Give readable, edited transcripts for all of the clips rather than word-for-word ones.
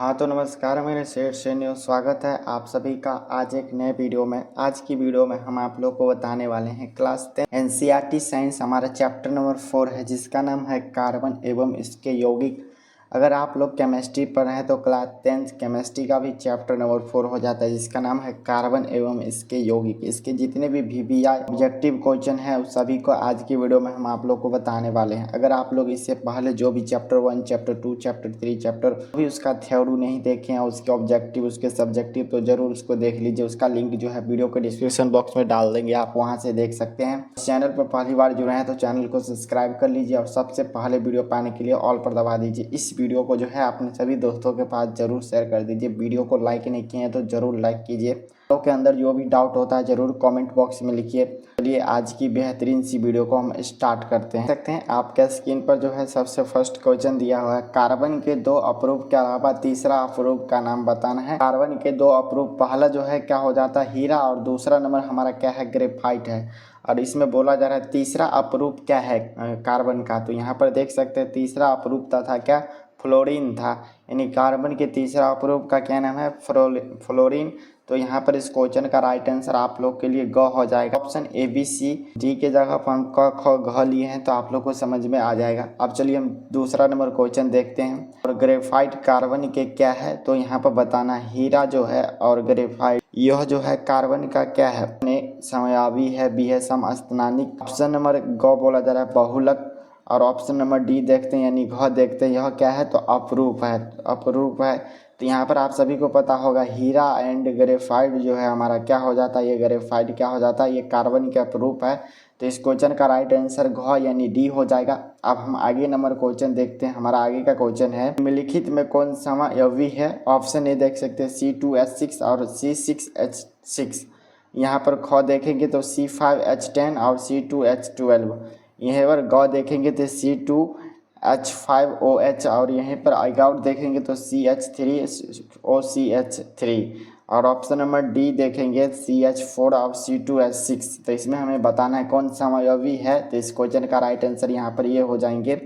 हाँ तो नमस्कार, मेरे शेर से न्यूज़ स्वागत है आप सभी का आज एक नए वीडियो में। आज की वीडियो में हम आप लोग को बताने वाले हैं क्लास 10 एनसीईआरटी साइंस हमारा चैप्टर नंबर 4 है, जिसका नाम है कार्बन एवं इसके यौगिक। अगर आप लोग केमिस्ट्री पढ़ रहे हैं तो क्लास 10 केमिस्ट्री का भी चैप्टर नंबर 4 हो जाता है, जिसका नाम है कार्बन एवं इसके यौगिक। इसके जितने भी VBI ऑब्जेक्टिव क्वेश्चन है उस सभी को आज की वीडियो में हम आप लोग को बताने वाले हैं। अगर आप लोग इससे पहले जो भी चैप्टर 1, चैप्टर 2, चैप्टर 3, चैप्टर भी उसका थ्योरी नहीं देखे हैं, उसके ऑब्जेक्टिव, उसके सब्जेक्टिव, तो जरूर उसको देख लीजिए। उसका लिंक जो है वीडियो के डिस्क्रिप्शन बॉक्स में डाल देंगे, आप वहां से देख सकते हैं। चैनल पर पहली बार जुड़े हैं तो चैनल को सब्सक्राइब कर लीजिए और सबसे पहले वीडियो पाने के लिए ऑल पर दबा दीजिए। इस वीडियो को जो है अपने सभी दोस्तों के पास जरूर शेयर कर दीजिए। वीडियो को लाइक नहीं किए हैं तो जरूर लाइक कीजिए। वीडियो के अंदर जो भी डाउट होता है जरूर कमेंट बॉक्स में लिखिए। चलिए आज की बेहतरीन सी वीडियो को हम स्टार्ट करते हैं। सकते हैं आपके स्क्रीन पर जो है सबसे फर्स्ट क्वेश्चन दिया हुआ है, कार्बन के 2 अप्रूप के अलावा तीसरा अप्रूप का नाम बताना है। कार्बन के 2 अप्रूप, पहला जो है क्या हो जाता है हीरा, और दूसरा नंबर हमारा क्या है ग्रेफाइट है। और इसमें बोला जा रहा है तीसरा अप्रूप क्या है कार्बन का, तो यहाँ पर देख सकते हैं तीसरा अप्रूप था क्या, फ्लोरीन था। यानी कार्बन के तीसरा अप्रूप का क्या नाम है, फ्लोरीन। तो यहाँ पर इस क्वेश्चन का राइट आंसर आप लोग के लिए ग हो जाएगा। Option A, B, C, D के जगह पर हम क, ख, घ लिए हैं तो आप लोग को समझ में आ जाएगा। अब चलिए हम दूसरा नंबर क्वेश्चन देखते हैं। और ग्रेफाइट कार्बन के क्या है, तो यहाँ पर बताना हीरा जो है और ग्रेफाइट यह जो है कार्बन का क्या है, समयावी है, बी है समस्थानिक। ऑप्शन नंबर ग बोला जा रहा है बहुलक। और ऑप्शन नंबर डी देखते हैं यानी घ देखते हैं, यह क्या है तो अपरूप है, अपरूप है। तो यहाँ पर आप सभी को पता होगा हीरा एंड ग्रेफाइट जो है हमारा क्या हो जाता है, ये ग्रेफाइट क्या हो जाता है, ये कार्बन के अपरूप है। तो इस क्वेश्चन का राइट आंसर घ यानी डी हो जाएगा। अब हम आगे नंबर क्वेश्चन देखते हैं। हमारा आगे का क्वेश्चन है निम्नलिखित में कौन समयावी है। ऑप्शन ए देख सकते हैं C2H6 और C6H6। यहाँ पर ख देखेंगे तो C5H10 और C2H12। यहाँ पर ग देखेंगे तो C2H5OH और यहीं पर आउट देखेंगे तो CH3OCH3। और ऑप्शन नंबर डी देखेंगे CH4 और C2H6। तो इसमें हमें बताना है कौन समयावी है, तो इस क्वेश्चन का राइट आंसर यहाँ पर ये हो जाएंगे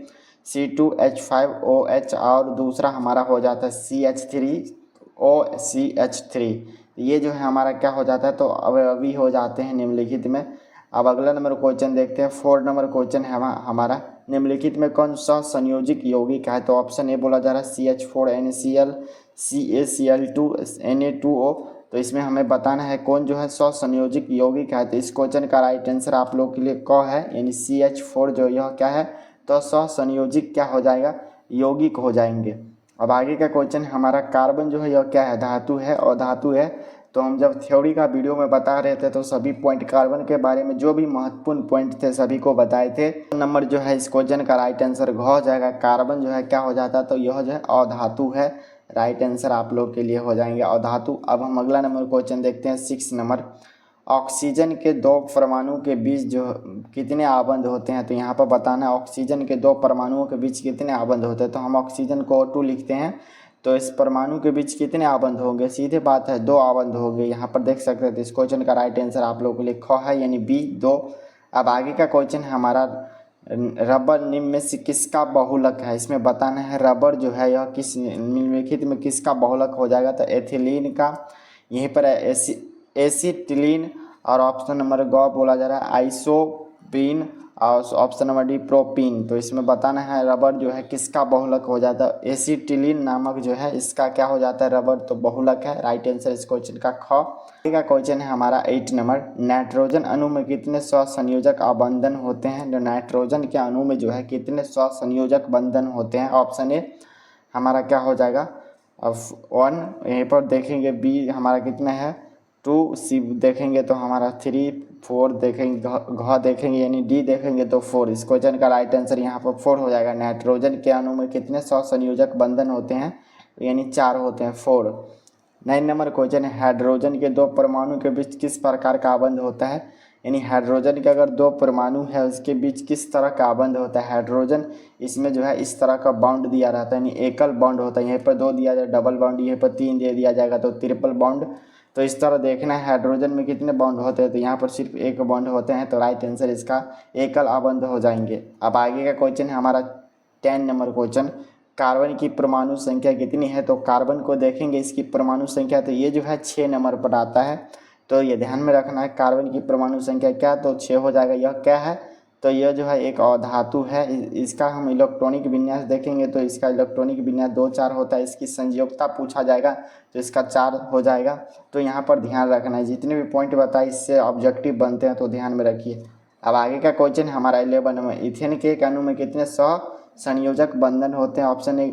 C2H5OH और दूसरा हमारा हो जाता है CH3OCH3। ये जो है हमारा क्या हो जाता है तो अवयवी हो जाते हैं निम्नलिखित में। अब अगला नंबर क्वेश्चन देखते हैं। 4 नंबर क्वेश्चन है हमारा निम्नलिखित में कौन सा संयोजक यौगिक है, तो ऑप्शन ए बोला जा रहा है CH4NaCl, CaCl2Na2O। तो इसमें हमें बताना है कौन जो है संयोजक यौगिक है। तो इस क्वेश्चन का राइट आंसर आप लोग के लिए क है, यानी CH4 जो यह क्या है तो संयोजक क्या हो जाएगा, यौगिक हो जाएंगे। अब आगे का क्वेश्चन हमारा कार्बन जो है यह क्या है, धातु है और धातु है। तो हम जब थ्योरी का वीडियो में बता रहे थे तो सभी पॉइंट कार्बन के बारे में जो भी महत्वपूर्ण पॉइंट थे सभी को बताए थे। नंबर जो है इस क्वेश्चन का राइट आंसर घ हो जाएगा। कार्बन जो है क्या हो जाता है तो यह जो है अधातु है। राइट आंसर आप लोग के लिए हो जाएंगे अधातु। अब हम अगला नंबर क्वेश्चन देखते हैं। 6 नंबर, ऑक्सीजन के 2 परमाणु के बीच जो कितने आबंध होते हैं, तो यहाँ पर बताना है ऑक्सीजन के 2 परमाणुओं के बीच कितने आबंध होते हैं। तो हम ऑक्सीजन को O2 लिखते हैं, तो इस परमाणु के बीच कितने आबंध होंगे, सीधे बात है 2 आबंध होंगे। यहाँ पर देख सकते हैं। तो इस क्वेश्चन का राइट आंसर आप लोगों के लिए ख है, यानी B 2। अब आगे का क्वेश्चन है हमारा रबर निम्न में से किसका बहुलक है। इसमें बताना है रबर जो है यह किस निम्नलिखित में किसका बहुलक हो जाएगा, तो एथिलीन का, यहीं पर एसिटिलीन। और ऑप्शन नंबर ग बोला जा रहा है आइसोपीन और ऑप्शन नंबर डी प्रोपीन। तो इसमें बताना है रबर जो है किसका बहुलक हो जाता है, एसिटिलीन नामक जो है इसका क्या हो जाता है रबर, तो बहुलक है। राइट आंसर इस क्वेश्चन का ख। का क्वेश्चन है हमारा 8 नंबर, नाइट्रोजन अणु में कितने स्वसंयोजक बंधन होते हैं। जो नाइट्रोजन के अणु में जो है कितने स्वसंयोजक बंधन होते हैं। ऑप्शन ए हमारा क्या हो जाएगा 1, यहीं पर देखेंगे बी हमारा कितना है 2, सी देखेंगे तो हमारा 3, 4 देखेंगे, घ देखेंगे यानी डी देखेंगे तो 4। इस क्वेश्चन का राइट आंसर यहाँ पर 4 हो जाएगा। नाइट्रोजन के अणु में कितने स्वसंयोजक बंधन होते हैं, यानी 4 होते हैं, 4। 9 नंबर क्वेश्चन है, हाइड्रोजन के 2 परमाणु के बीच किस प्रकार का आबंध होता है। यानी हाइड्रोजन के अगर 2 परमाणु है उसके बीच किस तरह का आबंध होता है। हाइड्रोजन इसमें जो है इस तरह का बॉन्ड दिया रहता है, यानी एकल बॉन्ड होता है। यहाँ पर 2 दिया जाए डबल बॉन्ड, यहाँ पर 3 दे दिया जाएगा तो ट्रिपल बॉन्ड। तो इस तरह देखना है हाइड्रोजन में कितने बॉन्ड होते हैं, तो यहाँ पर सिर्फ एक बॉन्ड होते हैं। तो राइट आंसर इसका एकल आबंध हो जाएंगे। अब आगे का क्वेश्चन है हमारा 10 नंबर क्वेश्चन, कार्बन की परमाणु संख्या कितनी है, तो कार्बन को देखेंगे इसकी परमाणु संख्या, तो ये जो है 6 नंबर पर आता है। तो ये ध्यान में रखना है, कार्बन की परमाणु संख्या क्या, तो 6 हो जाएगा। यह क्या है, तो यह जो है एक अधातु है। इसका हम इलेक्ट्रॉनिक विन्यास देखेंगे तो इसका इलेक्ट्रॉनिक विन्यास 2 4 होता है। इसकी संयोजकता पूछा जाएगा तो इसका 4 हो जाएगा। तो यहाँ पर ध्यान रखना है, जितने भी पॉइंट बताए इससे ऑब्जेक्टिव बनते हैं, तो ध्यान में रखिए। अब आगे का क्वेश्चन हमारा 11 में, इथेन के एक अणु में कितने सह संयोजक बंधन होते हैं? Option A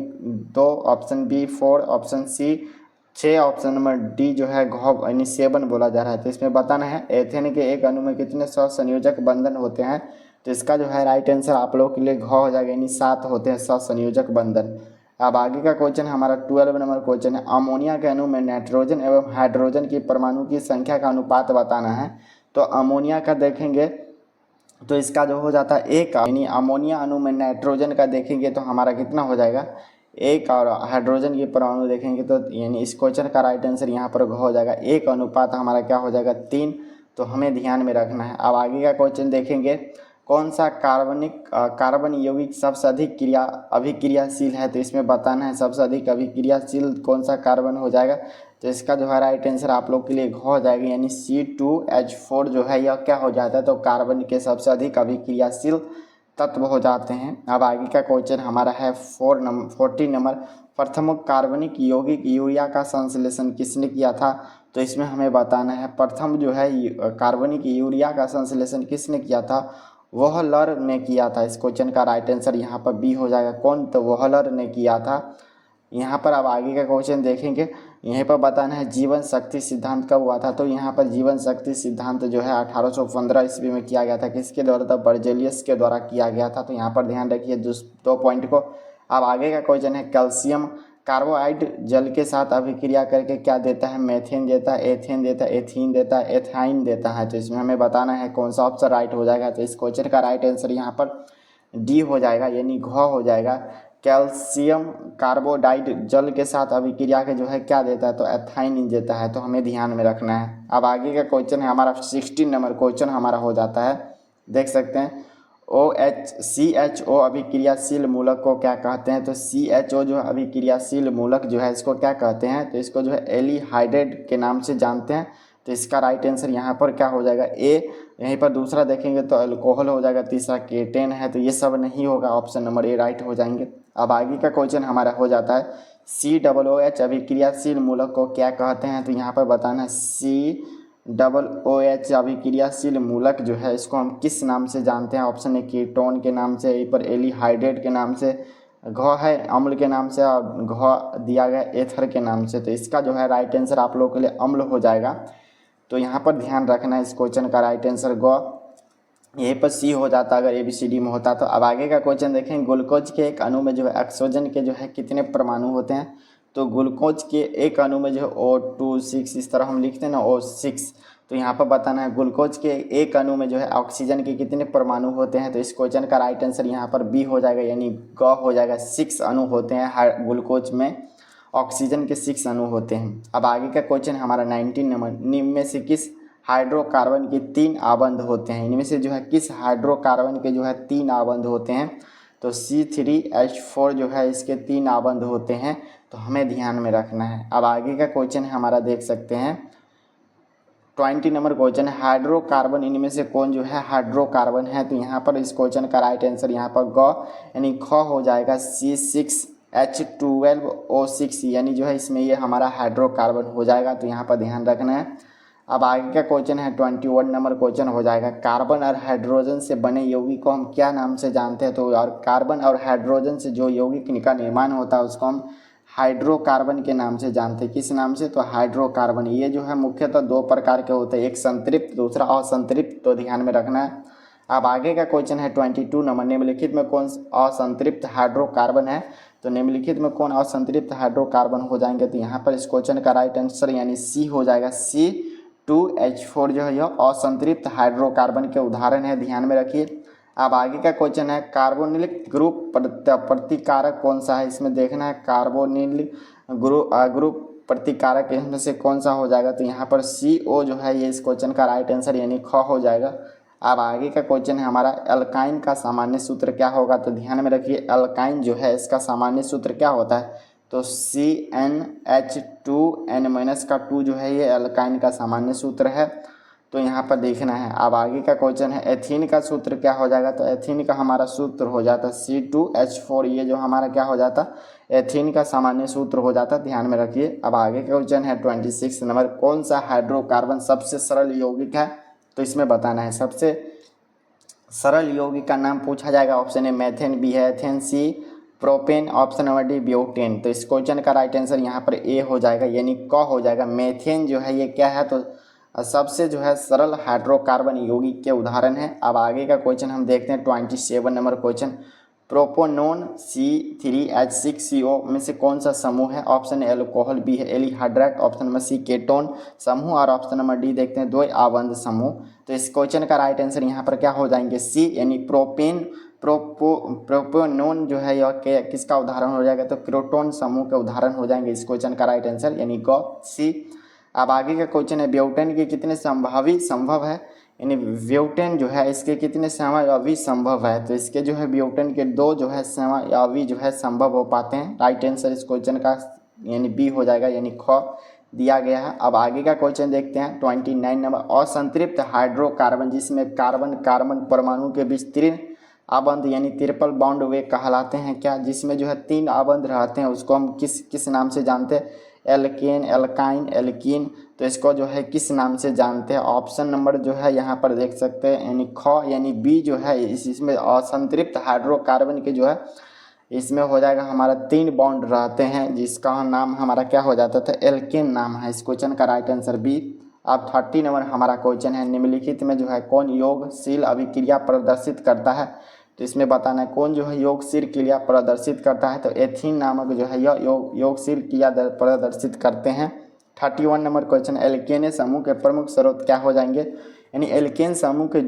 2, option B 4, option C 6, option number D जो है घ यानी 7 बोला जा रहा है। तो इसमें बताना है एथेन के एक अणु में कितने सहसंयोजक बंधन होते हैं। तो इसका जो है राइट आंसर आप लोगों के लिए घ हो जाएगा, यानी 7 होते हैं सहसंयोजक बंधन। अब आगे का क्वेश्चन हमारा 12 नंबर क्वेश्चन है, अमोनिया के अणु में नाइट्रोजन एवं हाइड्रोजन की परमाणु की संख्या का अनुपात बताना है। तो अमोनिया का देखेंगे तो इसका जो हो जाता है 1, यानी अमोनिया अणु में नाइट्रोजन का देखेंगे तो हमारा कितना हो जाएगा 1, और हाइड्रोजन की परमाणु देखेंगे तो यानी इस क्वेश्चन का राइट आंसर यहाँ पर हो जाएगा 1 अनुपात हमारा क्या हो जाएगा 3। तो हमें ध्यान में रखना है। अब आगे का क्वेश्चन देखेंगे, कौन सा कार्बन यौगिक सबसे अधिक अभिक्रियाशील है। तो इसमें बताना है सबसे अधिक अभिक्रियाशील कौन सा कार्बन हो जाएगा। तो इसका जो है राइट आंसर आप लोग के लिए हो जाएगा, यानी C2H4 जो है यह क्या हो जाता है, तो कार्बन के सबसे अधिक अभिक्रियाशील तत्व हो जाते हैं। अब आगे का क्वेश्चन हमारा है 14 नंबर, प्रथम कार्बनिक यौगिक यूरिया का संश्लेषण किसने किया था। तो इसमें हमें बताना है प्रथम जो है कार्बनिक यूरिया का संश्लेषण किसने किया था, वोहलर ने किया था। इस क्वेश्चन का राइट आंसर यहाँ पर बी हो जाएगा, कौन, तो वोहलर ने किया था यहाँ पर। अब आगे का क्वेश्चन देखेंगे, यहीं पर बताना है जीवन शक्ति सिद्धांत कब हुआ था। तो यहाँ पर जीवन शक्ति सिद्धांत जो है 1815 ईस्वी में किया गया था। किसके द्वारा था, बर्जेलियस के द्वारा किया गया था। तो यहाँ पर ध्यान रखिए 2 पॉइंट को। अब आगे का क्वेश्चन है, कैल्शियम कार्बोहाइड जल के साथ अभिक्रिया करके क्या देता है, मेथेन देता है, एथेन देता है, एथीन देता है, एथाइन देता है। तो इसमें हमें बताना है कौन सा ऑप्शन राइट हो जाएगा। तो इस क्वेश्चन का राइट आंसर यहाँ पर डी हो जाएगा, यानी घ हो जाएगा। कैल्शियम कार्बोहाइड जल के साथ अभिक्रिया के जो है क्या देता है, तो एथाइन देता है। तो हमें ध्यान में रखना है। अब आगे का क्वेश्चन है हमारा 16 नंबर क्वेश्चन हमारा हो जाता है, देख सकते हैं, CHO अभिक्रियाशील मूलक को क्या कहते हैं। तो CHO जो है अभिक्रियाशील मूलक जो है इसको क्या कहते हैं, तो इसको जो है एल्डिहाइड के नाम से जानते हैं। तो इसका राइट आंसर यहाँ पर क्या हो जाएगा, ए। यहीं पर दूसरा देखेंगे तो अल्कोहल हो जाएगा, तीसरा केटेन है। तो ये सब नहीं होगा, ऑप्शन नंबर ए राइट हो जाएंगे। अब आगे का क्वेश्चन हमारा हो जाता है, COOH अभिक्रियाशील मूलक को क्या कहते हैं। तो यहाँ पर बताना है COOH अभिक्रियाशील मूलक जो है इसको हम किस नाम से जानते हैं। ऑप्शन ए कीटोन के नाम से, यहीं पर एल्डिहाइड के नाम से, घ है अम्ल के नाम से, और घ दिया गया एथर के नाम से। तो इसका जो है राइट आंसर आप लोगों के लिए अम्ल हो जाएगा। तो यहाँ पर ध्यान रखना है, इस क्वेश्चन का राइट आंसर ग, यहीं पर सी हो जाता अगर ABCD में होता। तो अब आगे का क्वेश्चन देखें, ग्लूकोज के एक अणु में जो है ऑक्सीजन के जो है कितने परमाणु होते हैं। तो ग्लूकोज के एक अणु में जो है O2 6, इस तरह हम लिखते हैं ना O6। तो यहाँ पर बताना है ग्लूकोज के एक अणु में जो है ऑक्सीजन के कितने परमाणु होते हैं। तो इस क्वेश्चन का राइट आंसर यहाँ पर बी हो जाएगा, यानी ग हो जाएगा। 6 अणु होते हैं ग्लूकोज में, ऑक्सीजन के 6 अणु होते हैं। अब आगे का क्वेश्चन हमारा 19 नंबर, निम्न में से किस हाइड्रोकार्बन के 3 आबंध होते हैं। इनमें से जो है किस हाइड्रोकार्बन के जो है 3 आबंध होते हैं। तो C3H4 जो है इसके 3 आबंध होते हैं। तो हमें ध्यान में रखना है। अब आगे का क्वेश्चन हमारा देख सकते हैं 20 नंबर क्वेश्चन है, हाइड्रोकार्बन इनमें से कौन जो है हाइड्रोकार्बन है। तो यहाँ पर इस क्वेश्चन का राइट आंसर यहाँ पर ग यानी ख हो जाएगा, C6H12O6, यानी जो है इसमें ये हमारा हाइड्रोकार्बन हो जाएगा। तो यहाँ पर ध्यान रखना है। अब आगे का क्वेश्चन है 21 नंबर क्वेश्चन हो जाएगा, कार्बन और हाइड्रोजन से बने यौगिक को हम क्या नाम से जानते हैं। तो और कार्बन और हाइड्रोजन से जो यौगिक का निर्माण होता है उसको हम हाइड्रोकार्बन के नाम से जानते हैं। किस नाम से, तो हाइड्रोकार्बन। ये जो है मुख्यतः 2 प्रकार के होते हैं, एक संतृप्त दूसरा असंतृप्त। तो ध्यान में रखना है। अब आगे का क्वेश्चन है 22 नंबर, निम्नलिखित में कौन असंतृप्त हाइड्रोकार्बन है। तो निम्नलिखित में कौन असंतृप्त हाइड्रोकार्बन हो जाएंगे। तो यहाँ पर इस क्वेश्चन का राइट आंसर यानी सी हो जाएगा, C2H4 जो है यह असंतृप्त हाइड्रोकार्बन के उदाहरण है, ध्यान में रखिए। अब आगे का क्वेश्चन है, कार्बोनिल ग्रुप प्रतिकारक कौन सा है। इसमें देखना है कार्बोनिल ग्रुप प्रतिकारक इसमें से कौन सा हो जाएगा। तो यहाँ पर CO जो है ये इस क्वेश्चन का राइट आंसर यानी ख हो जाएगा। अब आगे का क्वेश्चन है हमारा एल्काइन का सामान्य सूत्र क्या होगा। तो ध्यान में रखिए एल्काइन जो है इसका सामान्य सूत्र क्या होता है, तो CnH2n- जो है ये एल्काइन का सामान्य सूत्र है। तो यहाँ पर देखना है। अब आगे का क्वेश्चन है एथीन का सूत्र क्या हो जाएगा। तो एथीन का हमारा सूत्र हो जाता C2H4, ये जो हमारा क्या हो जाता एथीन का सामान्य सूत्र हो जाता। ध्यान में रखिए। अब आगे का क्वेश्चन है 26 नंबर, कौन सा हाइड्रोकार्बन सबसे सरल यौगिक है। तो इसमें बताना है सबसे सरल यौगिक का नाम पूछा जाएगा। ऑप्शन ए मेथेन, बी है ethane, C propane, option number D butane. तो इस क्वेश्चन का राइट आंसर यहाँ पर ए हो जाएगा, यानी क हो जाएगा। मेथेन जो है ये क्या है, तो सबसे जो है सरल हाइड्रोकार्बन यौगिक के उदाहरण है। अब आगे का क्वेश्चन हम देखते हैं 27 नंबर क्वेश्चन, प्रोपोनोन C3H6CO में से कौन सा समूह है। ऑप्शन ए एल्कोहल, बी है aldehyde, option number C ketone समूह और ऑप्शन नंबर डी देखते हैं द्वय आबंध समूह। तो इस क्वेश्चन का राइट आंसर यहाँ पर क्या हो जाएंगे सी, यानी प्रोपोनोन जो है यह किसका उदाहरण हो जाएगा, तो क्रोटोन समूह के उदाहरण हो जाएंगे इस क्वेश्चन का राइट आंसर, यानी ग सी। अब आगे का क्वेश्चन है ब्यूटेन के कितने संभव है, यानी ब्यूटेन जो है इसके कितने समयावधि संभव है। तो इसके जो है ब्यूटेन के 2 जो है समयावधि जो है संभव हो पाते हैं। राइट आंसर इस क्वेश्चन का यानी बी हो जाएगा, यानी ख दिया गया है। अब आगे का क्वेश्चन देखते हैं 29 नंबर, असंतृप्त हाइड्रोकार्बन जिसमें कार्बन कार्बन परमाणु के बीच 3 आबंध यानी ट्रिपल बॉन्ड वे कहलाते हैं क्या। जिसमें जो है 3 आबंध रहते हैं उसको हम किस नाम से जानते हैं, एल्केन, एल्काइन, एल्कीन। तो इसको जो है किस नाम से जानते हैं। ऑप्शन नंबर जो है यहाँ पर देख सकते हैं, यानी ख यानी बी जो है इसमें असंतृप्त हाइड्रोकार्बन के जो है इसमें हो जाएगा हमारा 3 बॉन्ड रहते हैं, जिसका नाम हमारा क्या हो जाता था, एल्केन नाम है। इस क्वेश्चन का राइट आंसर बी। अब 30 नंबर हमारा क्वेश्चन है, निम्नलिखित में जो है कौन योगशील अभिक्रिया प्रदर्शित करता है। तो इसमें बताना है कौन जो है योगशील क्रिया प्रदर्शित करता है। तो एथीन नामक जो है यह योगशील क्रिया प्रदर्शित करते हैं। 31 नंबर क्वेश्चन, एल्केन समूह के प्रमुख स्रोत क्या हो जाएंगे, यानी एल्केन समूह के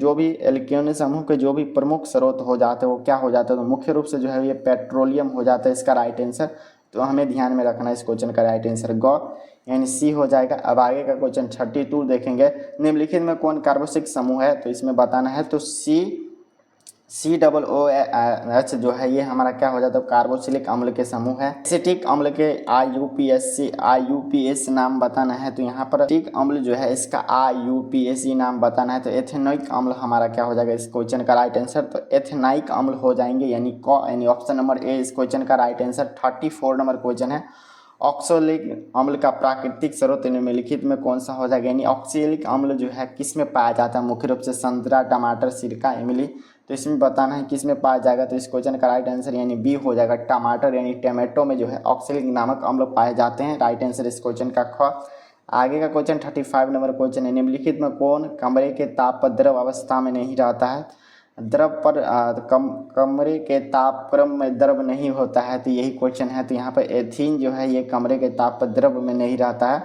जो भी प्रमुख स्रोत हो जाते हैं वो क्या हो जाते हैं, तो मुख्य रूप से जो है ये पेट्रोलियम हो जाता है इसका राइट आंसर। तो हमें ध्यान में रखना है इस क्वेश्चन का राइट आंसर ग यानी सी हो जाएगा। अब आगे का क्वेश्चन 32 देखेंगे, निम्नलिखित में कौन कार्बोक्सिलिक समूह है। तो इसमें बताना है तो COOH जो है ये हमारा क्या हो जाता है, कार्बोक्सिलिक अम्ल के समूह है। एसिटिक अम्ल के IUPAC नाम बताना है। तो यहाँ पर एसिटिक अम्ल जो है इसका IUPAC नाम बताना है। तो एथेनोइक अम्ल हमारा क्या हो जाएगा इस क्वेश्चन का राइट आंसर, तो एथेनाइक अम्ल हो जाएंगे, यानी क यानी ऑप्शन नंबर ए इस क्वेश्चन का राइट आंसर। 34 नंबर क्वेश्चन है, ऑक्सैलिक अम्ल का प्राकृतिक स्रोत निम्नलिखित में कौन सा हो जाएगा, यानी ऑक्सैलिक अम्ल जो है किस में पाया जाता है, मुख्य रूप से संतरा, टमाटर, सिरका, इमली। तो इसमें बताना है किस में पाया जाएगा। तो इस क्वेश्चन का राइट आंसर यानी बी हो जाएगा, टमाटर यानी टमाटो में जो है ऑक्सैलिक नामक अम्ल पाए जाते हैं। राइट आंसर इस क्वेश्चन का ख। आगे का क्वेश्चन 35 नंबर क्वेश्चन है, निम्नलिखित में कौन कमरे के ताप पर द्रव अवस्था में नहीं रहता है। द्रव पर कमरे के तापक्रम में द्रव नहीं होता है, तो यही क्वेश्चन है। तो यहाँ पर एथीन जो है ये कमरे के ताप पर द्रव में नहीं रहता है।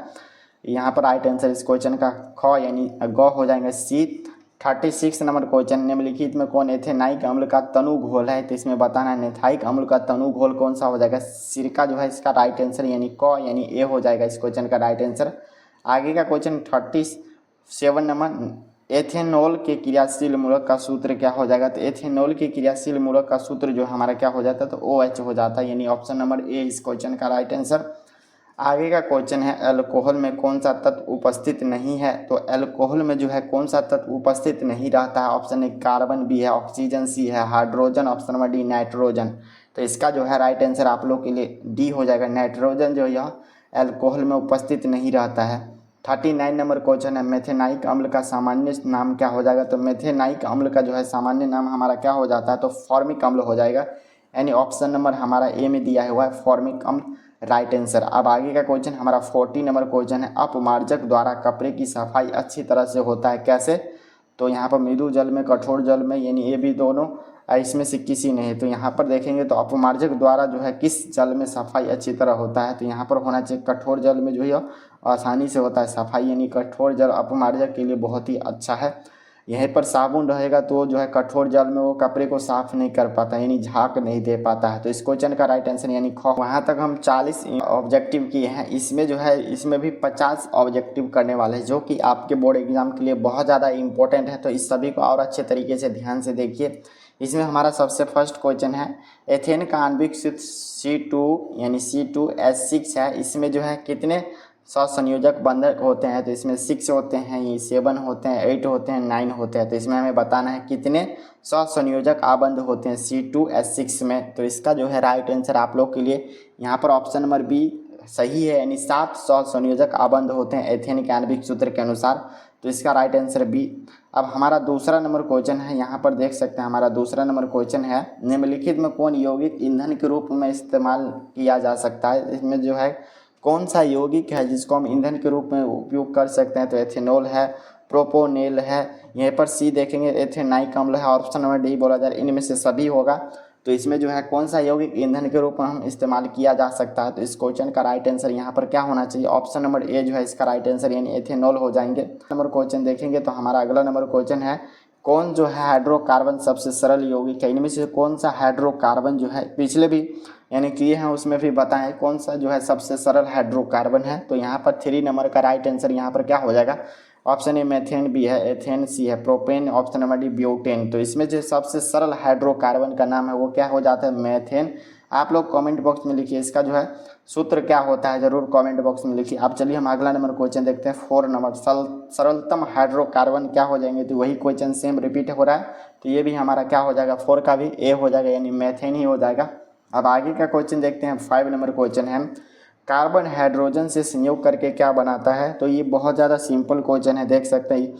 यहाँ पर राइट आंसर इस क्वेश्चन का ख यानी ग हो जाएगा सी। 36 नंबर क्वेश्चन, निम्नलिखित में कौन एथेनाइक अम्ल का तनु घोल है। तो इसमें बताना है नेथाइक अम्ल का तनु घोल कौन सा हो जाएगा, सिरका जो है इसका राइट आंसर यानी क यानी ए हो जाएगा इस क्वेश्चन का राइट आंसर। आगे का क्वेश्चन 37 नंबर, एथेनॉल के क्रियाशील मूलक का सूत्र क्या हो जाएगा। तो एथेनॉल के क्रियाशील मूलक का सूत्र जो हमारा क्या हो जाता है, तो OH हो जाता है, यानी ऑप्शन नंबर ए इस क्वेश्चन का राइट आंसर। आगे का क्वेश्चन है, अल्कोहल में कौन सा तत्व उपस्थित नहीं है। तो अल्कोहल में जो है कौन सा तत्व उपस्थित नहीं रहता है। ऑप्शन ए कार्बन, बी है ऑक्सीजन, सी है hydrogen, option number D nitrogen. तो इसका जो है राइट आंसर आप लोग के लिए डी हो जाएगा, नाइट्रोजन जो यह अल्कोहल में उपस्थित नहीं रहता है। 39 नंबर क्वेश्चन है, मेथेनाइक अम्ल का सामान्य नाम क्या हो जाएगा। तो मेथेनाइक अम्ल का जो है सामान्य नाम हमारा क्या हो जाता है, तो फॉर्मिक अम्ल हो जाएगा, यानी ऑप्शन नंबर हमारा ए में दिया हुआ है फॉर्मिक अम्ल राइट आंसर। अब आगे का क्वेश्चन हमारा 40 नंबर क्वेश्चन है, अपमार्जक द्वारा कपड़े की सफाई अच्छी तरह से होता है कैसे। तो यहाँ पर मृदु जल में, कठोर जल में, यानी ये भी दोनों, इसमें से किसी नहीं। तो यहाँ पर देखेंगे तो अपमार्जक द्वारा जो है किस जल में सफाई अच्छी तरह होता है। तो यहाँ पर होना चाहिए कठोर जल में जो है आसानी से होता है सफाई, यानी कठोर जल अपमार्जक के लिए बहुत ही अच्छा है। यहीं पर साबुन रहेगा तो जो है कठोर जल में वो कपड़े को साफ नहीं कर पाता, यानी झाग नहीं दे पाता है। तो इस क्वेश्चन का राइट आंसर यानी ख। वहाँ तक हम 40 ऑब्जेक्टिव किए हैं। इसमें जो है इसमें भी 50 ऑब्जेक्टिव करने वाले हैं, जो कि आपके बोर्ड एग्जाम के लिए बहुत ज़्यादा इंपॉर्टेंट है। तो इस सभी को और अच्छे तरीके से ध्यान से देखिए। इसमें हमारा सबसे फर्स्ट क्वेश्चन है एथेन का आणविक सूत्र C2 यानी C2H6 है। इसमें जो है कितने सहसंयोजक बंधक होते हैं? तो इसमें 6 होते हैं, ये 7 होते हैं, 8 होते हैं, 9 होते हैं। तो इसमें हमें बताना है कितने सहसंयोजक आबंध होते हैं C2H6 में। तो इसका जो है राइट आंसर आप लोग के लिए यहाँ पर ऑप्शन नंबर बी सही है, यानी 7 सहसंयोजक आबंध होते हैं एथेन के आणविक सूत्र के अनुसार। तो इसका राइट आंसर बी। अब हमारा दूसरा नंबर क्वेश्चन है, यहाँ पर देख सकते हैं हमारा दूसरा नंबर क्वेश्चन है निम्नलिखित में कौन यौगिक ईंधन के रूप में इस्तेमाल किया जा सकता है? इसमें जो है कौन सा यौगिक है जिसको हम ईंधन के रूप में उपयोग कर सकते हैं? तो एथेनॉल है, प्रोपोनेल है, यहीं पर सी देखेंगे एथेनाइक अम्ल है, ऑप्शन नंबर डी बोला जा रहा है इनमें से सभी होगा। तो इसमें जो है कौन सा यौगिक ईंधन के रूप में हम इस्तेमाल किया जा सकता है? तो इस क्वेश्चन का राइट आंसर यहाँ पर क्या होना चाहिए? ऑप्शन नंबर ए जो है इसका राइट आंसर यानी एथेनॉल हो जाएंगे। नंबर क्वेश्चन देखेंगे तो हमारा अगला नंबर क्वेश्चन है कौन जो है हाइड्रोकार्बन सबसे सरल यौगिक है? इनमें से कौन सा हाइड्रोकार्बन जो है पिछले भी यानी किए हैं उसमें भी बताएं कौन सा जो है सबसे सरल हाइड्रोकार्बन है? तो यहाँ पर 3 नंबर का राइट आंसर यहाँ पर क्या हो जाएगा? ऑप्शन ए मेथेन, बी है एथेन, सी है propane, option number D butane. तो इसमें जो सबसे सरल हाइड्रोकार्बन का नाम है वो क्या हो जाता है? मेथेन। आप लोग कमेंट बॉक्स में लिखिए इसका जो है सूत्र क्या होता है, जरूर कमेंट बॉक्स में लिखिए। अब चलिए हम अगला नंबर क्वेश्चन देखते हैं 4 नंबर सरलतम हाइड्रोकार्बन क्या हो जाएंगे? तो वही क्वेश्चन सेम रिपीट हो रहा है। तो ये भी हमारा क्या हो जाएगा? 4 का भी ए हो जाएगा यानी मेथेन ही हो जाएगा। अब आगे का क्वेश्चन देखते हैं 5 नंबर क्वेश्चन है कार्बन हाइड्रोजन से संयोग करके क्या बनाता है? तो ये बहुत ज़्यादा सिंपल क्वेश्चन है, देख सकते हैं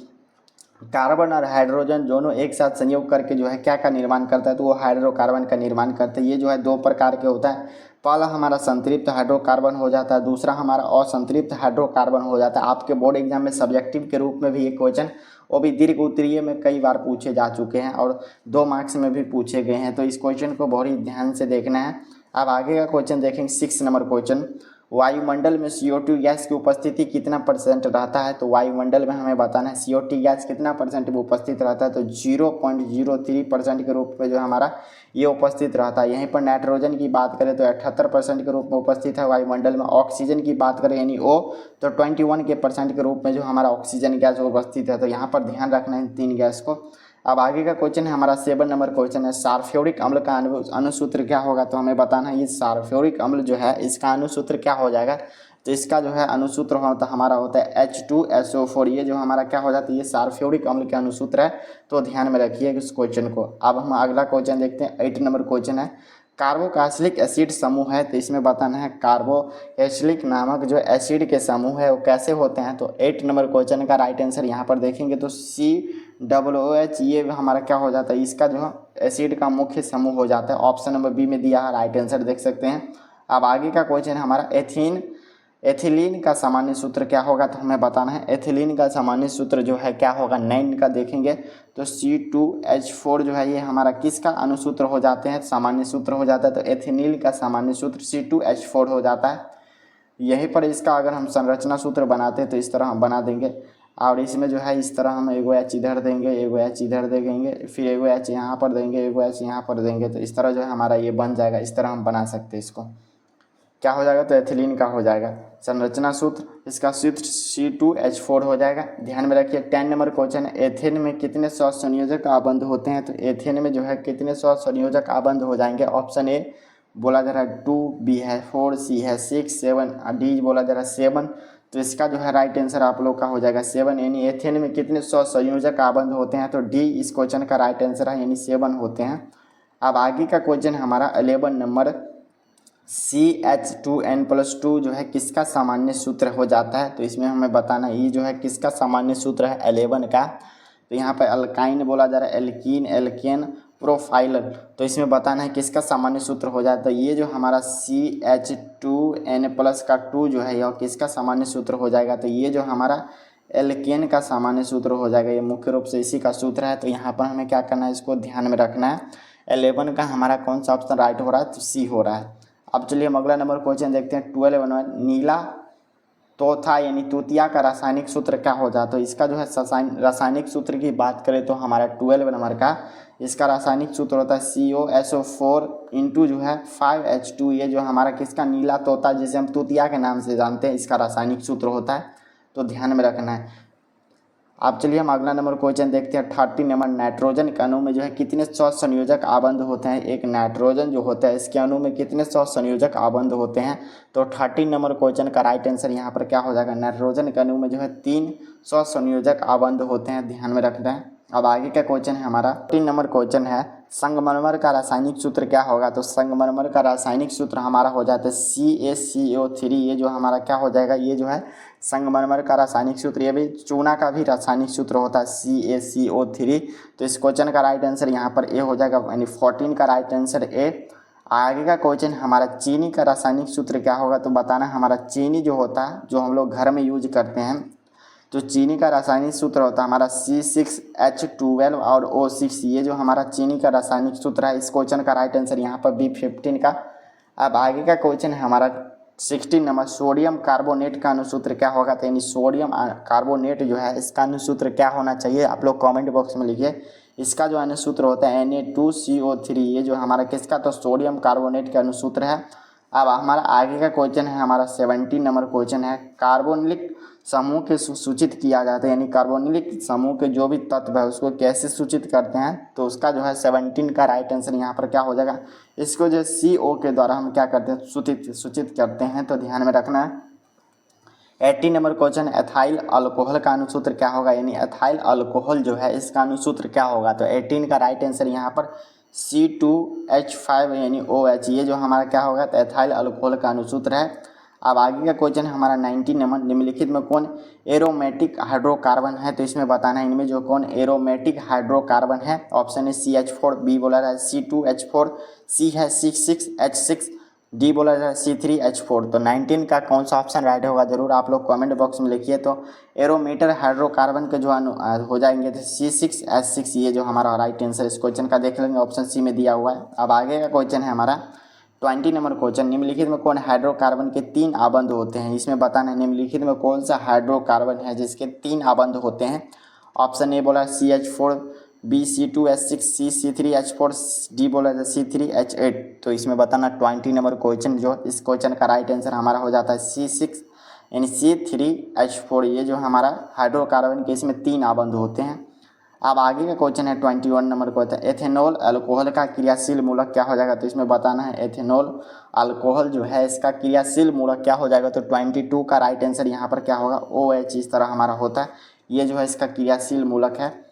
कार्बन और हाइड्रोजन दोनों एक साथ संयोग करके जो है क्या का निर्माण करता है? तो वो हाइड्रोकार्बन का निर्माण करते हैं। ये जो है 2 प्रकार के होता है, पहला हमारा संतृप्त हाइड्रोकार्बन हो जाता है, दूसरा हमारा असंतृप्त हाइड्रोकार्बन हो जाता है। आपके बोर्ड एग्जाम में सब्जेक्टिव के रूप में भी ये क्वेश्चन वो भी दीर्घ उत्तरीय में कई बार पूछे जा चुके हैं और 2 मार्क्स में भी पूछे गए हैं। तो इस क्वेश्चन को बहुत ही ध्यान से देखना है। अब आगे का क्वेश्चन देखेंगे 6 नंबर क्वेश्चन वायुमंडल में CO2 गैस की उपस्थिति कितना % रहता है? तो वायुमंडल में हमें बताना है CO2 गैस कितना % में उपस्थित रहता है? तो 0.03% के रूप में जो हमारा ये उपस्थित रहता है। यहीं पर नाइट्रोजन की बात करें तो 78% के रूप में उपस्थित है वायुमंडल में। ऑक्सीजन की बात करें यानी O तो 21% के रूप में जो हमारा ऑक्सीजन गैस उपस्थित है। तो यहाँ पर ध्यान रखना है 3 गैस को। अब आगे का क्वेश्चन है हमारा 7 नंबर क्वेश्चन है सल्फ्यूरिक अम्ल का अनुसूत्र क्या होगा? तो हमें बताना है ये सल्फ्यूरिक अम्ल जो है इसका अनुसूत्र क्या हो जाएगा? तो इसका जो है अनुसूत्र होता हमारा होता है H2SO4। ये जो हमारा क्या हो जाता है? ये सल्फ्यूरिक अम्ल का अनुसूत्र है। तो ध्यान में रखिए इस क्वेश्चन को। अब हम अगला क्वेश्चन देखते हैं 8 नंबर क्वेश्चन है कार्बोक्सिलिक एसिड समूह है। तो इसमें बताना है कार्बोक्सिलिक नामक जो एसिड के समूह है वो कैसे होते हैं? तो 8 नंबर क्वेश्चन का राइट आंसर यहाँ पर देखेंगे तो COOH ये हमारा क्या हो जाता है? इसका जो एसिड का मुख्य समूह हो जाता है। ऑप्शन नंबर बी में दिया है, राइट आंसर देख सकते हैं। अब आगे का क्वेश्चन हमारा एथिलीन का सामान्य सूत्र क्या होगा? तो हमें बताना है एथिलीन का सामान्य सूत्र जो है क्या होगा? 9 का देखेंगे तो C2H4 जो है ये हमारा किसका अनुसूत्र हो जाते हैं? सामान्य सूत्र हो जाता है। तो एथिलीन का सामान्य सूत्र C2H4 हो जाता है। यहीं पर इसका अगर हम संरचना सूत्र बनाते हैं तो इस तरह हम बना देंगे और इसमें जो है इस तरह हम एगो H इधर देंगे, एगो H इधर देंगे, फिर एगो H यहाँ पर देंगे, एगो H यहाँ पर देंगे। तो इस तरह जो है हमारा ये बन जाएगा। इस तरह हम बना सकते हैं इसको। क्या हो जाएगा? तो एथिलीन का हो जाएगा संरचना सूत्र, इसका सूत्र C2H4 हो जाएगा। ध्यान में रखिए 10 नंबर क्वेश्चन है एथेन में कितने सहसंयोजक आबंध होते हैं? तो एथेन में जो है कितने सहसंयोजक आबंध हो जाएंगे? ऑप्शन ए बोला जा रहा है 2, बी है 4, सी है 6, 7, डी बोला जा रहा है 7। तो इसका जो है राइट आंसर आप लोग का हो जाएगा 7, यानी एथेन में कितने सहसंयोजक आबंध होते हैं? तो डी इस क्वेश्चन का राइट आंसर है यानी 7 होते हैं। अब आगे का क्वेश्चन हमारा 11 नंबर CH2N+2 जो है किसका सामान्य सूत्र हो जाता है? तो इसमें हमें बताना है ये जो है किसका सामान्य सूत्र है 11 का। तो यहाँ पर अल्काइन बोला जा रहा है, एल्कीन, एल्केन, प्रोफाइलर। तो इसमें बताना है किसका सामान्य सूत्र हो जाता है? तो ये जो हमारा CH2N+ का 2 जो है यह किसका सामान्य सूत्र हो जाएगा? तो ये जो हमारा एल्केन का सामान्य सूत्र हो जाएगा। ये मुख्य रूप से इसी का सूत्र है। तो यहाँ पर हमें क्या करना है? इसको ध्यान में रखना है। 11 का हमारा कौन सा ऑप्शन राइट हो रहा है? तो सी हो रहा है। अब चलिए हम अगला नंबर क्वेश्चन देखते हैं 12 नीला तोथा यानी तूतिया का रासायनिक सूत्र क्या हो जाता है। तो इसका जो है रासायनिक सूत्र की बात करें तो हमारा 12 नंबर का इसका रासायनिक सूत्र होता है COSO4 इंटू जो है 5H2। ये जो हमारा किसका नीला तोता जिसे हम तूतिया के नाम से जानते हैं, इसका रासायनिक सूत्र होता है, तो ध्यान में रखना है। अब चलिए हम अगला नंबर क्वेश्चन देखते हैं। 30 नंबर, नाइट्रोजन के अणु में जो है कितने सौ संयोजक आबंध होते हैं। एक नाइट्रोजन जो होता है इसके अणु में कितने सौ संयोजक आबंध होते हैं। तो 30 नंबर क्वेश्चन का राइट आंसर यहाँ पर क्या हो जाएगा, नाइट्रोजन के अणु में जो है 300 संयोजक आबंध होते हैं, ध्यान में रखना है। अब आगे का क्वेश्चन है हमारा 3 नंबर क्वेश्चन है, संगमरमर का रासायनिक सूत्र क्या होगा। तो संगमरमर का रासायनिक सूत्र हमारा हो जाता है CaCO3। ये जो हमारा क्या हो जाएगा, ये जो है संगमरमर का रासायनिक सूत्र, ये भी चूना का भी रासायनिक सूत्र होता है CaCO3। तो इस क्वेश्चन का राइट आंसर यहाँ पर ए हो जाएगा, यानी 14 का राइट आंसर ए। आगे का क्वेश्चन हमारा चीनी का रासायनिक सूत्र क्या होगा। तो बताना हमारा चीनी जो होता है जो हम लोग घर में यूज करते हैं, तो चीनी का रासायनिक सूत्र होता है हमारा C6H12 और O6। ये जो हमारा चीनी का रासायनिक सूत्र है। इस क्वेश्चन का राइट आंसर यहाँ पर B15 का। अब आगे का क्वेश्चन है हमारा 16 नंबर, सोडियम कार्बोनेट का अनुसूत्र क्या होगा। तो यानी सोडियम कार्बोनेट जो है इसका अनुसूत्र क्या होना चाहिए, आप लोग कमेंट बॉक्स में लिखिए। इसका जो अनुसूत्र होता है Na2CO3। ये जो हमारा किसका, तो सोडियम कार्बोनेट का अनुसूत्र है। अब हमारा आगे का क्वेश्चन है हमारा 17 नंबर क्वेश्चन है, कार्बोनिलिक समूह के सूचित किया जाता है, यानी कार्बोनिलिक समूह के जो भी तत्व है उसको कैसे सूचित करते हैं। तो उसका जो है 17 का राइट आंसर यहाँ पर क्या हो जाएगा, इसको जो CO के द्वारा हम क्या करते हैं, सूचित करते हैं, तो ध्यान में रखना है। 18 नंबर क्वेश्चन, एथाइल अल्कोहल का अनुसूत्र क्या होगा, यानी एथाइल अल्कोहल जो है इसका अनुसूत्र क्या होगा। तो 18 का राइट आंसर यहाँ पर C2H5 यानी OH। ये जो हमारा क्या होगा, तो एथाइल अल्कोहल का अनुसूत्र है। अब आगे का क्वेश्चन हमारा 19 नंबर, निम्नलिखित में कौन एरोमेटिक हाइड्रोकार्बन है। तो इसमें बताना है इनमें जो कौन एरोमेटिक हाइड्रोकार्बन है। ऑप्शन है CH4, बी बोला जाए C2H4, सी है C6H6, डी बोला जाए C3H4। तो 19 का कौन सा ऑप्शन राइट होगा जरूर आप लोग कमेंट बॉक्स में लिखिए। तो एरोमेटर हाइड्रोकार्बन के जो हो जाएंगे तो C6H6। ये जो हमारा राइट आंसर इस क्वेश्चन का देख लेंगे, ऑप्शन सी में दिया हुआ है। अब आगे का क्वेश्चन है हमारा 20 नंबर क्वेश्चन, निम्नलिखित में कौन हाइड्रोकार्बन के 3 आबंध होते हैं। इसमें बताना है निम्नलिखित में कौन सा हाइड्रोकार्बन है जिसके 3 आबंध होते हैं। ऑप्शन ए बोला CH4, बी C2H6, सी C3H4, डी बोला C3H8। तो इसमें बताना 20 नंबर क्वेश्चन जो इस क्वेश्चन का राइट आंसर हमारा हो जाता है C6 यानी C3H4। ये जो हमारा हाइड्रोकार्बन के इसमें 3 आबंध होते हैं। अब आगे का क्वेश्चन है 21 नंबर क्वेश्चन, एथेनॉल अल्कोहल का क्रियाशील मूलक क्या हो जाएगा। तो इसमें बताना है एथेनॉल अल्कोहल जो है इसका क्रियाशील मूलक क्या हो जाएगा। तो 22 का राइट आंसर यहाँ पर क्या होगा, OH इस तरह हमारा होता है। ये जो है इसका क्रियाशील मूलक है।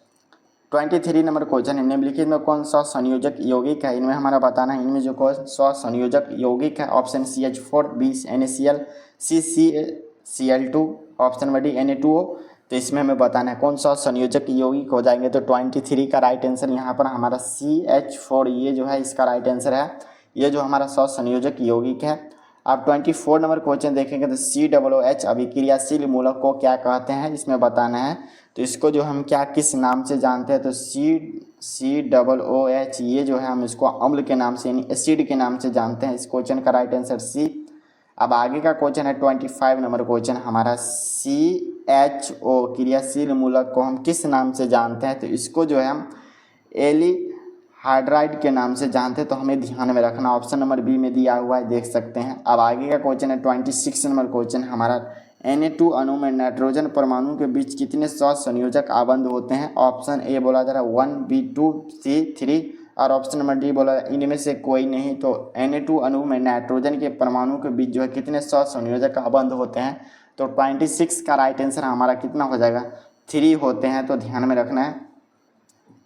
23 नंबर क्वेश्चन है, निम्नलिखित में कौन सा संयोजक यौगिक है। इनमें हमारा बताना है इनमें जो कौन सा संयोजक यौगिक है। ऑप्शन CH4, बी NaCl, सी CCl2, option number D Na2O। तो इसमें हमें बताना है कौन सा संयोजक यौगिक हो जाएंगे। तो 23 का राइट आंसर यहाँ पर हमारा CH4। ये जो है इसका राइट आंसर है। ये जो हमारा संयोजक यौगिक है। अब 24 नंबर क्वेश्चन देखेंगे तो COOH अभिक्रियाशील मूलक को क्या कहते हैं, इसमें बताना है। तो इसको जो हम क्या किस नाम से जानते हैं, तो COOH ये जो है हम इसको अम्ल के नाम से यानी एसिड के नाम से जानते हैं। इस क्वेश्चन का राइट आंसर सी। अब आगे का क्वेश्चन है 25 नंबर क्वेश्चन हमारा, CHO क्रियाशील मूलक को हम किस नाम से जानते हैं। तो इसको जो है हम एल्डिहाइड के नाम से जानते हैं, तो हमें ध्यान में रखना। ऑप्शन नंबर बी में दिया हुआ है, देख सकते हैं। अब आगे का क्वेश्चन है 26 नंबर क्वेश्चन हमारा, Na2 अणु में नाइट्रोजन परमाणु के बीच कितने संयोजक आबंध होते हैं। ऑप्शन ए बोला जा रहा है 1, B 2, C 3 और ऑप्शन नंबर डी बोला इनमें से कोई नहीं। तो Na2 अणु में नाइट्रोजन के परमाणु के बीच जो है कितने संयोजक आबंध होते हैं। तो 26 का राइट आंसर हमारा कितना हो जाएगा, 3 होते हैं, तो ध्यान में रखना है।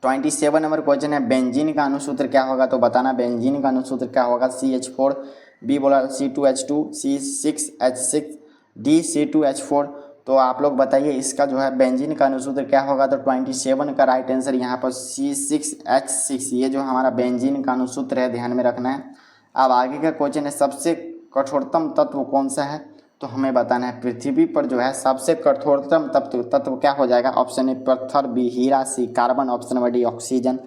27 नंबर क्वेश्चन है, बेंजीन का अनुसूत्र क्या होगा। तो बताना बेंजीन का अनुसूत्र क्या होगा। CH4, बी बोला C2H2, C6H6, डी C2H4। तो आप लोग बताइए इसका जो है बेंजीन का अनुसूत्र क्या होगा। तो 27 का राइट आंसर यहाँ पर C6H6। ये जो हमारा बेंजीन का अनुसूत्र है, ध्यान में रखना है। अब आगे का क्वेश्चन है, सबसे कठोरतम तत्व कौन सा है। तो हमें बताना है पृथ्वी पर जो है सबसे कठोरतम तत्व क्या हो जाएगा। ऑप्शन ए पत्थर, बी हीरा, C carbon, option number D oxygen.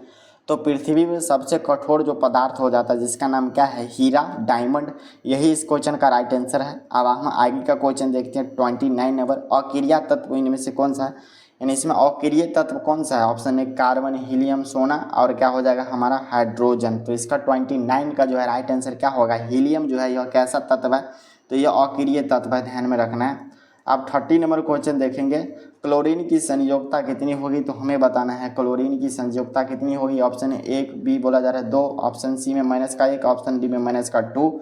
तो पृथ्वी में सबसे कठोर जो पदार्थ हो जाता है जिसका नाम क्या है, हीरा, डायमंड। यही इस क्वेश्चन का राइट आंसर है। अब हम आगे का क्वेश्चन देखते हैं 29 नंबर। अक्रिय तत्व इनमें से कौन सा है, यानी इसमें अक्रिय तत्व कौन सा है? ऑप्शन ए कार्बन, हीलियम, सोना और क्या हो जाएगा हमारा हाइड्रोजन। तो इसका 29 का जो है राइट आंसर क्या होगा, हीलियम जो है यह कैसा तत्व है, तो यह अक्रिय तत्व है, ध्यान में रखना है। अब 30 नंबर क्वेश्चन देखेंगे, क्लोरीन की संयोजकता कितनी होगी, तो हमें बताना है क्लोरीन की संयोजकता कितनी होगी। ऑप्शन ए 1 बी बोला जा रहा है 2, ऑप्शन सी में -1, ऑप्शन डी में -2।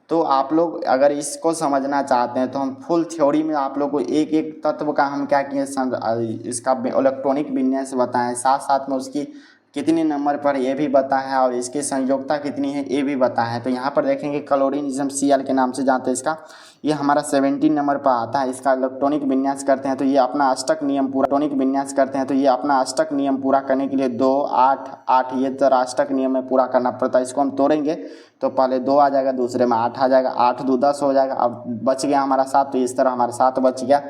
तो आप लोग अगर इसको समझना चाहते हैं तो हम फुल थ्योरी में आप लोग को एक एक तत्व का हम क्या किए, इसका इलेक्ट्रॉनिक विन्यास बताएं, साथ साथ में उसकी कितने नंबर पर ये भी बता है और इसकी संयोजकता कितनी है ये भी बता है। तो यहाँ पर देखेंगे क्लोरीन जिसे हम Cl के नाम से जानते हैं, इसका ये हमारा 17 नंबर पर आता है। इसका इलेक्ट्रॉनिक विन्यास करते हैं तो ये अपना अष्टक नियम पूरा इलेक्ट्रॉनिक विन्यास करते हैं तो ये अपना अष्टक नियम पूरा करने के लिए 2, 8, 8 ये तरह अष्टक नियम में पूरा करना पड़ता है। इसको हम तोड़ेंगे तो पहले 2 आ जाएगा, दूसरे में 8 आ जाएगा, 8 2 10 हो जाएगा। अब बच गया हमारा 7, तो इस तरह हमारा 7 बच गया।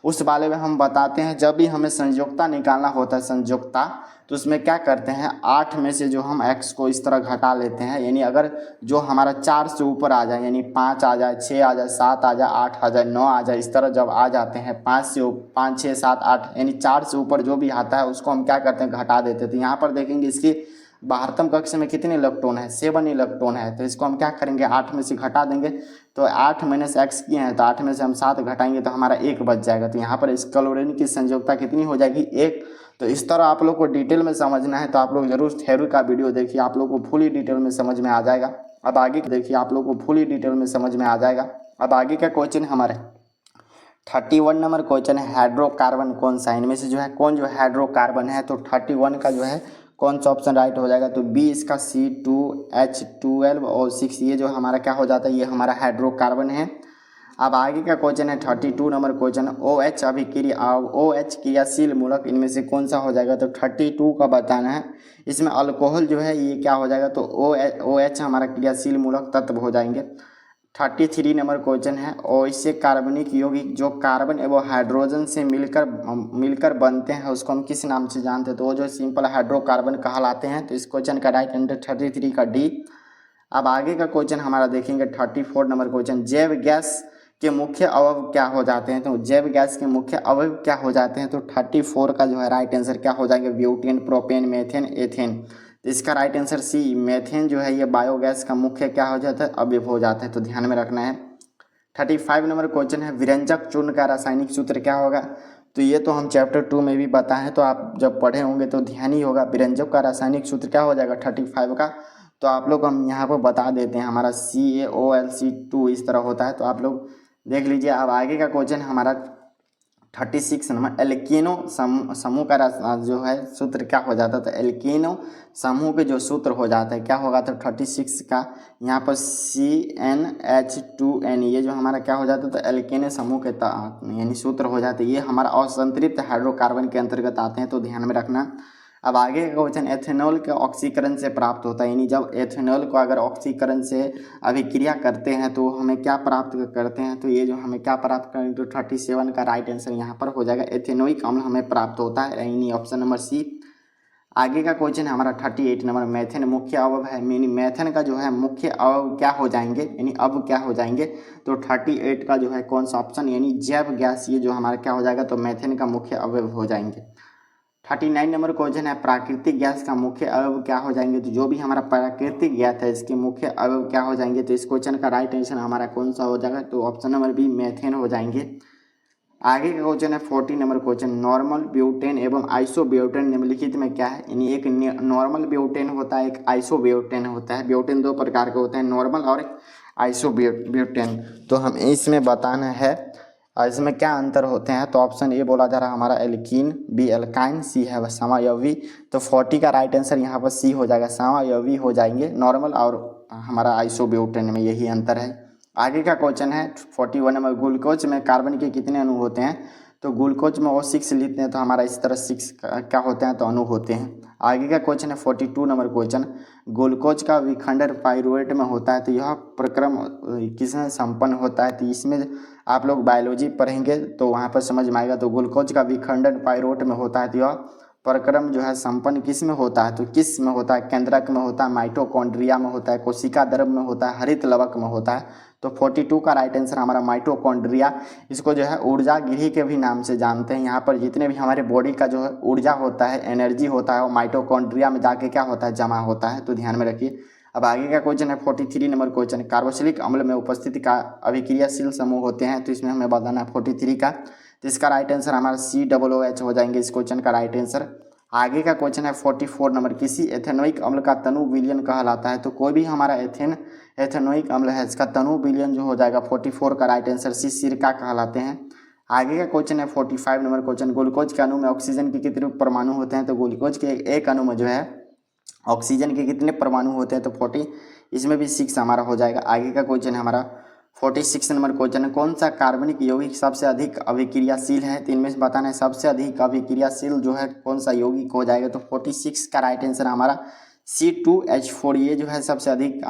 उस वाले में हम बताते हैं जब भी हमें संयोजकता निकालना होता है, संयोजकता, तो उसमें क्या करते हैं 8 में से जो हम x को इस तरह घटा लेते हैं, यानी अगर जो हमारा 4 से ऊपर आ जाए, यानी 5 आ जाए, 6 आ जाए, 7 आ जाए, 8 आ जाए, 9 आ जाए, इस तरह जब आ जाते हैं 5 6 7 8, यानी 4 से ऊपर जो भी आता है उसको हम क्या करते हैं घटा देते हैं। तो यहाँ पर देखेंगे इसकी बाहरतम कक्ष में कितने इलेक्ट्रॉन है, 7 इलेक्ट्रॉन है। तो इसको हम क्या करेंगे 8 में से घटा देंगे। तो 8 - x किए हैं तो 8 में से हम 7 घटाएंगे तो हमारा 1 बच जाएगा। तो यहाँ पर इस क्लोरीन की संयोजकता कितनी हो जाएगी, 1। तो इस तरह आप लोग को डिटेल में समझना है तो आप लोग जरूर थ्योरी का वीडियो देखिए, आप लोग को फुली डिटेल में समझ में आ जाएगा। अब आगे देखिए, आप लोग को फुली डिटेल में समझ में आ जाएगा। अब आगे का क्वेश्चन हमारे 31 नंबर क्वेश्चन है, हाइड्रोकार्बन कौन सा, इनमें से जो है कौन जो हाइड्रोकार्बन है। तो 31 का जो है कौन सा ऑप्शन राइट हो जाएगा, तो बी इसका C2H12 और 6, ये जो हमारा क्या हो जाता है, ये हमारा हाइड्रोकार्बन है। अब आगे का क्वेश्चन है 32 नंबर क्वेश्चन, OH अभिक्रिया, OH क्रियाशील मूलक इनमें से कौन सा हो जाएगा, तो 32 का बताना है। इसमें अल्कोहल जो है ये क्या हो जाएगा, तो OH हमारा क्रियाशील मूलक तत्व हो जाएंगे। 33 नंबर क्वेश्चन है, ऐसे कार्बनिक यौगिक जो कार्बन एवं हाइड्रोजन से मिलकर बनते हैं उसको हम किस नाम से जानते हैं, तो वो जो सिंपल हाइड्रोकार्बन कहलाते हैं। तो इस क्वेश्चन का राइट आंसर 33 का डी। अब आगे का क्वेश्चन हमारा देखेंगे 34 नंबर क्वेश्चन, जैव गैस के मुख्य अवयव क्या हो जाते हैं, तो जैव गैस के मुख्य अवयव क्या हो जाते हैं, तो 34 का जो है राइट आंसर क्या हो जाएंगे, ब्यूटेन, प्रोपेन, मेथेन, एथेन। तो इसका राइट आंसर सी, मेथेन जो है ये बायोगैस का मुख्य क्या हो जाता है, अवयव हो जाता है। तो ध्यान में रखना है। 35 नंबर क्वेश्चन है, विरंजक चूर्ण का रासायनिक सूत्र क्या होगा, तो ये तो हम चैप्टर 2 में भी बताएं हैं, तो आप जब पढ़े होंगे तो ध्यान ही होगा। विरंजक का रासायनिक सूत्र क्या हो जाएगा 35 का, तो आप लोग हम यहाँ पर बता देते हैं, हमारा CaOlC2 इस तरह होता है, तो आप लोग देख लीजिए। अब आगे का क्वेश्चन हमारा 36 नंबर, एल्केनो समूह का जो है सूत्र क्या हो जाता है, तो एल्केनो समूह के जो सूत्र हो जाता है क्या होगा, तो 36 का यहाँ पर CnH2n, ये जो हमारा क्या हो जाता है, तो एल्केनो समूह के यानी सूत्र हो जाते हैं। ये हमारा असंतृप्त हाइड्रोकार्बन के अंतर्गत आते हैं, तो ध्यान में रखना। अब आगे का क्वेश्चन, एथेनॉल के ऑक्सीकरण से प्राप्त होता है, यानी जब एथेनॉल को अगर ऑक्सीकरण से अभिक्रिया करते हैं तो हमें क्या प्राप्त करते हैं, तो ये जो हमें क्या प्राप्त करेंगे, तो 37 का राइट आंसर यहाँ पर हो जाएगा, एथेनोइक अम्ल हमें प्राप्त होता है, यानी ऑप्शन नंबर सी। आगे का क्वेश्चन हमारा 38 नंबर, मेथेन मुख्य अवयव है, यानी मेथेन का जो है मुख्य अवयव क्या हो जाएंगे, यानी अब क्या हो जाएंगे, तो 38 का जो है कौन सा ऑप्शन, यानी जैव गैस, ये जो हमारा क्या हो जाएगा, तो मेथेन का मुख्य अवयव हो जाएंगे। 39 नंबर क्वेश्चन है, प्राकृतिक गैस का मुख्य अवयव क्या हो जाएंगे, तो जो भी हमारा प्राकृतिक गैस है इसके मुख्य अवयव क्या हो जाएंगे, तो इस क्वेश्चन का राइट आंसर हमारा कौन सा हो जाएगा, तो ऑप्शन नंबर बी, मेथेन हो जाएंगे। आगे का क्वेश्चन है 40 नंबर क्वेश्चन, नॉर्मल ब्यूटेन एवं आइसोब्यूटेन निम्नलिखित में क्या है, यानी एक नॉर्मल ब्यूटेन होता है, एक आइसोब्यूटेन होता है। ब्यूटेन 2 प्रकार के होते हैं, नॉर्मल और आइसोब्यूटेन। तो हम इसमें बताना है इसमें क्या अंतर होते हैं, तो ऑप्शन ए बोला जा रहा है हमारा एल्कीन, बी एल्काइन, सी है समायवी। तो 40 का राइट आंसर यहाँ पर सी हो जाएगा, समायवी हो जाएंगे नॉर्मल और हमारा आइसोब्यूटेन में, यही अंतर है। आगे का क्वेश्चन है 41 नंबर, ग्लूकोज में कार्बन के कितने अणु होते हैं, तो ग्लूकोज में वो 6 लेते हैं, तो हमारा इस तरह 6 क्या होते हैं, तो अणु होते हैं। आगे का क्वेश्चन है 42 नंबर क्वेश्चन, ग्लूकोज का विखंडन पाइरूवेट में होता है, तो यह प्रक्रम किसमें संपन्न होता है, तो इसमें आप लोग बायोलॉजी पढ़ेंगे तो वहाँ पर समझ में आएगा। तो ग्लूकोज का विखंडन पाइरूवेट में होता है, तो यह प्रक्रम जो है संपन्न किस में होता है, तो किस में होता है, केंद्रक में होता है, माइटोकॉन्ड्रिया में होता है, कोशिका द्रव में होता है, हरित लवक में होता है। तो 42 का राइट आंसर हमारा माइटोकॉन्ड्रिया। इसको जो है ऊर्जा गृह के भी नाम से जानते हैं। यहाँ पर जितने भी हमारे बॉडी का जो है ऊर्जा होता है, एनर्जी होता है, वो माइटोकॉन्ड्रिया में जाके क्या होता है, जमा होता है। तो ध्यान में रखिए। अब आगे का क्वेश्चन है 43 नंबर क्वेश्चन, कार्बोक्सिलिक अम्ल में उपस्थिति का अभिक्रियाशील समूह होते हैं। तो इसमें हमें बताना है 43 का। तो इसका राइट आंसर हमारा COOH हो जाएंगे इस क्वेश्चन का राइट आंसर। आगे का क्वेश्चन है 44 नंबर, किसी एथेनोइक अम्ल का तनु विलयन कहलाता है। तो कोई भी हमारा एथेनोइक अम्ल है, इसका तनु विलयन जो हो जाएगा 44 का राइट आंसर सिरका कहलाते हैं। आगे का क्वेश्चन है 45 नंबर क्वेश्चन, ग्लूकोज के अणु में ऑक्सीजन के कितने परमाणु होते हैं। तो ग्लूकोज के एक अणु में जो है ऑक्सीजन के कितने परमाणु होते हैं, तो 40, इसमें भी 6 हमारा हो जाएगा। आगे का क्वेश्चन है हमारा 46 नंबर क्वेश्चन है, कौन सा कार्बनिक यौगिक सबसे अधिक अभिक्रियाशील है। तो इनमें से बताना है सबसे अधिक अभिक्रियाशील जो है कौन सा यौगिक हो जाएगा। तो 46 का राइट आंसर हमारा C2H4, ये जो है सबसे अधिक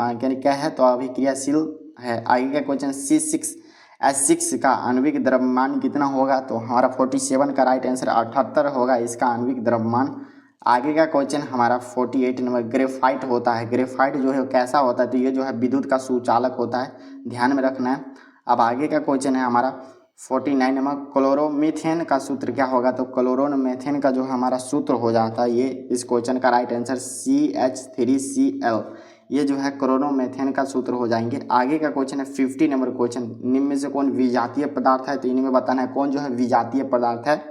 क्या है, तो अभिक्रियाशील है। आगे का क्वेश्चन C6H6 का आणविक द्रव्यमान कितना होगा। तो हमारा 47 का राइट आंसर 78 होगा इसका आणविक द्रव्यमान। आगे का क्वेश्चन हमारा 48 नंबर, ग्रेफाइट होता है। ग्रेफाइट जो है कैसा होता है, तो ये जो है विद्युत का सुचालक होता है, ध्यान में रखना है। अब आगे का क्वेश्चन है हमारा 49 नंबर, क्लोरोमीथेन का सूत्र क्या होगा। तो क्लोरोमीथेन का जो हमारा सूत्र हो जाता है, ये इस क्वेश्चन का राइट आंसर CH3Cl, ये जो है क्लोरोमीथेन का सूत्र हो जाएंगे। आगे का क्वेश्चन है 50 नंबर क्वेश्चन, निम्न में से कौन विजातीय पदार्थ है। तो इनमें बताना है कौन जो है विजातीय पदार्थ है।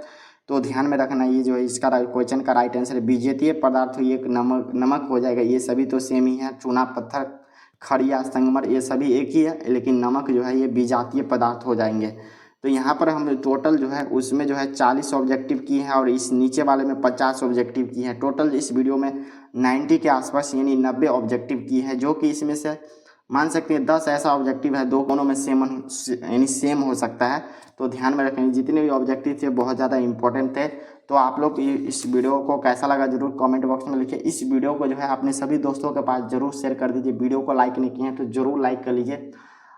तो ध्यान में रखना, ये जो है इसका क्वेश्चन का राइट आंसर है विजेतीय पदार्थ, ये एक नमक हो जाएगा। ये सभी तो सेम ही है, चूना पत्थर, खड़िया, संगमर, ये सभी एक ही है, लेकिन नमक जो है ये विजातीय पदार्थ हो जाएंगे। तो यहाँ पर हम टोटल जो है उसमें जो है 40 ऑब्जेक्टिव किए हैं और इस नीचे वाले में 50 ऑब्जेक्टिव किए हैं। टोटल इस वीडियो में 90 के आसपास यानी 90 ऑब्जेक्टिव किए हैं, जो कि इसमें से मान सकते हैं 10 ऐसा ऑब्जेक्टिव है दो कोनों में सेम हो सकता है। तो ध्यान में रखें, जितने भी ऑब्जेक्टिव थे बहुत ज़्यादा इंपॉर्टेंट थे। तो आप लोग इस वीडियो को कैसा लगा जरूर कमेंट बॉक्स में लिखिए। इस वीडियो को जो है अपने सभी दोस्तों के पास जरूर शेयर कर दीजिए। वीडियो को लाइक नहीं किए हैं तो जरूर लाइक कर लीजिए,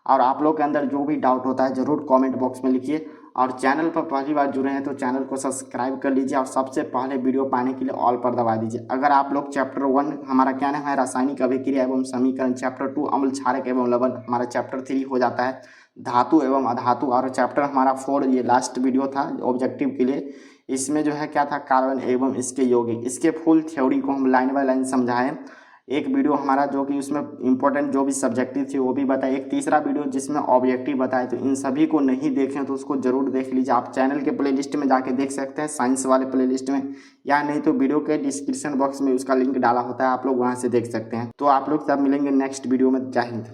और आप लोग के अंदर जो भी डाउट होता है जरूर कमेंट बॉक्स में लिखिए। और चैनल पर पहली बार जुड़े हैं तो चैनल को सब्सक्राइब कर लीजिए और सबसे पहले वीडियो पाने के लिए ऑल पर दबा दीजिए। अगर आप लोग चैप्टर 1 हमारा क्या नाम है, रासायनिक अभिक्रिया एवं समीकरण, चैप्टर 2 अम्ल क्षारक एवं लवण, हमारा चैप्टर 3 हो जाता है धातु एवं अधातु, और चैप्टर हमारा 4 ये लास्ट वीडियो था ऑब्जेक्टिव के लिए। इसमें जो है क्या था, कार्बन एवं इसके यौगिक, इसके फुल थ्योरी को हम लाइन बाय लाइन समझाएं। एक वीडियो हमारा जो कि उसमें इंपॉर्टेंट जो भी सब्जेक्टिव थी वो भी बताए, एक तीसरा वीडियो जिसमें ऑब्जेक्टिव बताए। तो इन सभी को नहीं देखें तो उसको जरूर देख लीजिए। आप चैनल के प्लेलिस्ट में जाके देख सकते हैं, साइंस वाले प्लेलिस्ट में, या नहीं तो वीडियो के डिस्क्रिप्शन बॉक्स में उसका लिंक डाला होता है, आप लोग वहां से देख सकते हैं। तो आप लोग सब मिलेंगे नेक्स्ट वीडियो में। जय हिंद।